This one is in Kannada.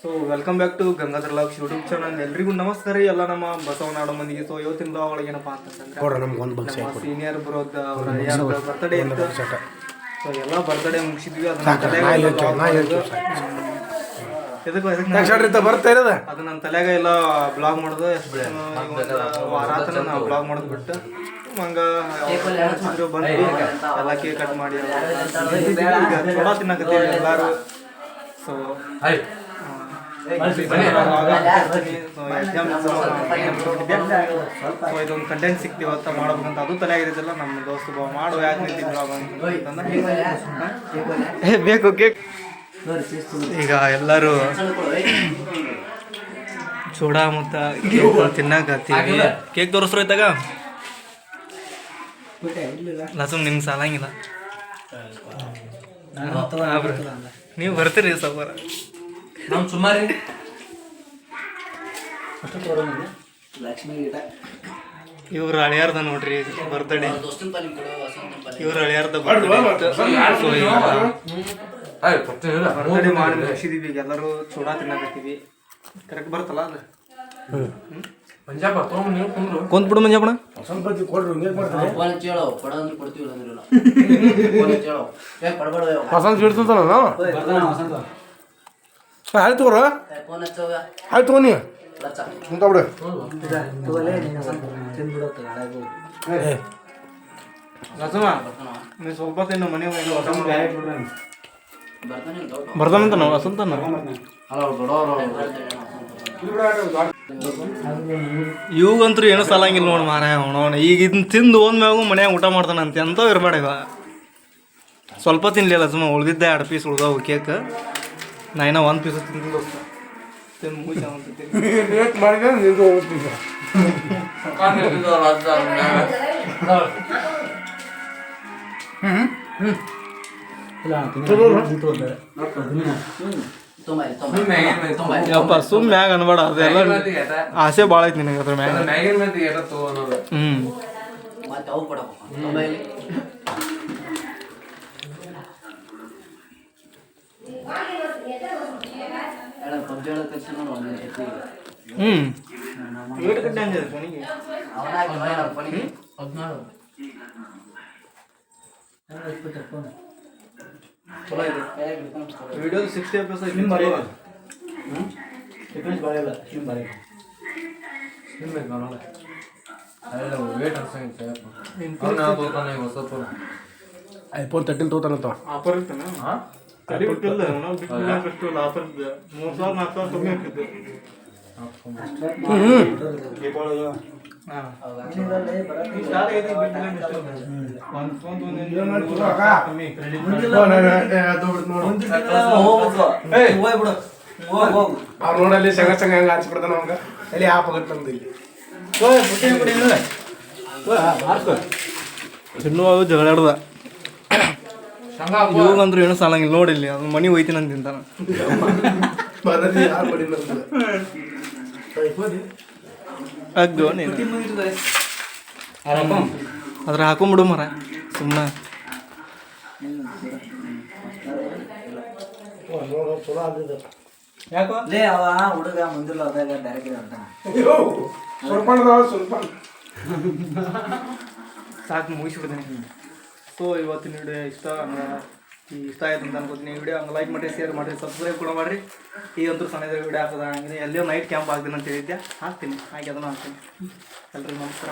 So welcome back to Gangadhar logs YouTube channel. ಎಲ್ರಿಗೂ ನಮಸ್ಕಾರ ರೀ. ಎಲ್ಲ ನಮ್ಮ ಬಸವನಾಡು ಮಂದಿಗೆ. ಸೊ ಇವತ್ತಿನ ಒಳಗೆ ಏನಪ್ಪಾ ಅಂತಂದ್ರೆ ನಮ್ಮ ಸೀನಿಯರ್ ಬರೋದ ಅವರ ಬರ್ತ್ಡೇ ಇತ್ತು. ಸೊ ಎಲ್ಲ ಬರ್ತ್ಡೇ ಮುಗಿಸಿದ್ವಿ. ಅದನ್ನ ನನ್ನ ತಲೆಯಾಗ ಎಲ್ಲ ಬ್ಲಾಗ್ ಮಾಡೋದು ವಾರ ಆತನ ನಾವು ಬ್ಲಾಗ್ ಮಾಡೋದು ಬಿಟ್ಟು ಹಂಗ ಬಂದು ಎಲ್ಲ ಕೇಕ್ ಕಟ್ ಮಾಡಿ ಚೂಡ ತಿನ್ನಕತ್ತೀವಿ ಎಲ್ಲಾರು. ಸೊ ಇದೊಂದು ಕಂಟೆಂಟ್ ಸಿಕ್ತಿವತ್ತ ಮಾಡ್ಬೇಕಂತ ಅದು ತಲೆ ಆಗಿದ್ದಿಲ್ಲ. ನಮ್ಮ ದೋಸ್ತ ಮಾಡು ಯಾಕೆ ನಿಂತಿದ್ವಿ ಬೇಕು ಕೇಕ್. ಈಗ ಎಲ್ಲರೂ ಚೂಡ ಮತ್ತು ಕೇಕ್ ತಿನ್ನಕತ್ತೀವಿ. ಕೇಕ್ ತೋರಿಸ್ರು ಇದ್ದಾಗ ಲಸುಮ್ ನಿಮ್ಗೆ ಸಾಲಂಗಿಲ್ಲ. ನೀವು ಬರ್ತೀರಿ ಸಬ್ಬರ ನಾವು ಸುಮಾರು ಇವ್ರು ಹಳಿಯಾರ್ದ ನೋಡ್ರಿ ಬರ್ತ್ಡೇ. ಇವ್ರು ಹಳಿಯಾರ್ದ ಬರ್ತ್ಡೇ ಮಾಡಿ ಮುಗಿಸಿದೀವಿ. ಈಗ ಎಲ್ಲರೂ ಚೂಡ ತಿನ್ನಕತ್ತೀವಿ. ಕರೆಕ್ಟ್ ಬರ್ತಲ್ಲ ಅದು ಕುಂತ್ಬಿಡು ಮಂಜಪ್ಪಣ. ಆಯ್ತು ತಗೋರ ಆಯ್ತು ತಗೋ ನೀ ಕುಂತ ಬಿಡು. ನೀವು ಸ್ವಲ್ಪ ತಿನ್ನು ಮನೆ ಬರ್ತಾನಂತ ನಾವು ವಸಂತನ ಇವಾಗಂತೂ ಏನೂ ಸಾಲಂಗಿಲ್ಲ ನೋಡಿ ಮಾರ. ಅವನವನು ಈಗ ಇದನ್ನ ತಿಂದು ಹೋದ್ಮ್ಯಾಗು ಮನ್ಯಾಗ ಊಟ ಮಾಡ್ತಾನಂತೆ. ಅಂತ ಇರಬೇಡ ಈಗ ಸ್ವಲ್ಪ ತಿನ್ಲಿಲ್ಲ ಸುಮ್ಮ ಉಳ್ದಿದ್ದೆ 2 ಪೀಸ್ ಉಳ್ದವು ಕೇಕ್. ನಾ ಇನ್ನೂ 1 ಪೀಸ್ ತಿಂದು ಯಪ್ಪ ಸುಮ್ ಮ್ಯಾಗ ಅನ್ಬೇಡ. ಅದೆಲ್ಲ ಆಸೆ ಭಾಳ ಐತಿ ನಿನಗೆ ಅದ್ರ ಮ್ಯಾಗ. ವಿಡಿಯೋ 60 ಎಪಿಸೋಡ್ ಐಫೋನ್ 13 ತಗೋತಾನಂತ ಆಫರ್ ಇರ್ತಾನೆ. ಆಫರ್ 3,000-4,000 ಕಮ್ಮಿ ಆಗ್ತಿತ್ತು. ಅವ್ರು ನೋಡಲ್ಲಿ ಸಂಗ ಸಂಗ ಹೆಂಗ ಹಚ್ಬಿಡ್ತಾನ ಅವಂಗ ಅಲ್ಲಿ ಆಪಾಗತ್ತೆ ನಮ್ದು ಇಲ್ಲಿ ಇನ್ನೂ ಅದು ಜಗಳಾಡ್ದ. ಇವಾಗಂದ್ರೂ ಏನೂ ಸಾಲಂಗಿಲ್ಲ ನೋಡಿಲ್ಲಿ. ಅದು ಮನೆ ಹೋಯ್ತೀನಿ ಅಂತ ತಿಂತಾನ. ಅಗ್ಗೋ ನೀನು ಅದ್ರ ಹಾಕೊಂಬಿಡು ಮರ ಸುಮ್ಮನೆ. ಹುಡುಗ ಮುಂದಿಲ್ಲ ಸಾಕು ಮುಗಿಸ್ಬಿಡ್ತೀನಿ. ಸೊ ಇವತ್ತಿನ ವಿಡಿಯೋ ಇಷ್ಟ ಆಯ್ತು ಅಂತ ಅನ್ಕೋತೀನಿ. ಈ ವಿಡಿಯೋ ಹಂಗೆ ಲೈಕ್ ಮಾಡಿರಿ, ಶೇರ್ ಮಾಡಿರಿ, ಸಬ್ಸ್ಕ್ರೈಬ್ ಕೂಡ ಮಾಡಿರಿ. ಈ ಅಂತೂ ಸಣ್ಣದ ವಿಡಿಯೋ ಹಾಕೋದ ಹಂಗೆ ಎಲ್ಲಿಯೋ ನೈಟ್ ಕ್ಯಾಂಪ್ ಆಗ್ತೀನಿ ಅಂತ ಹೇಳಿದ್ದೆ. ಹಾಕ್ತೀನಿ, ಹಾಗೆ ಅದನ್ನು ಹಾಕ್ತೀನಿ. ಎಲ್ರಿಗೂ ನಮಸ್ಕಾರ.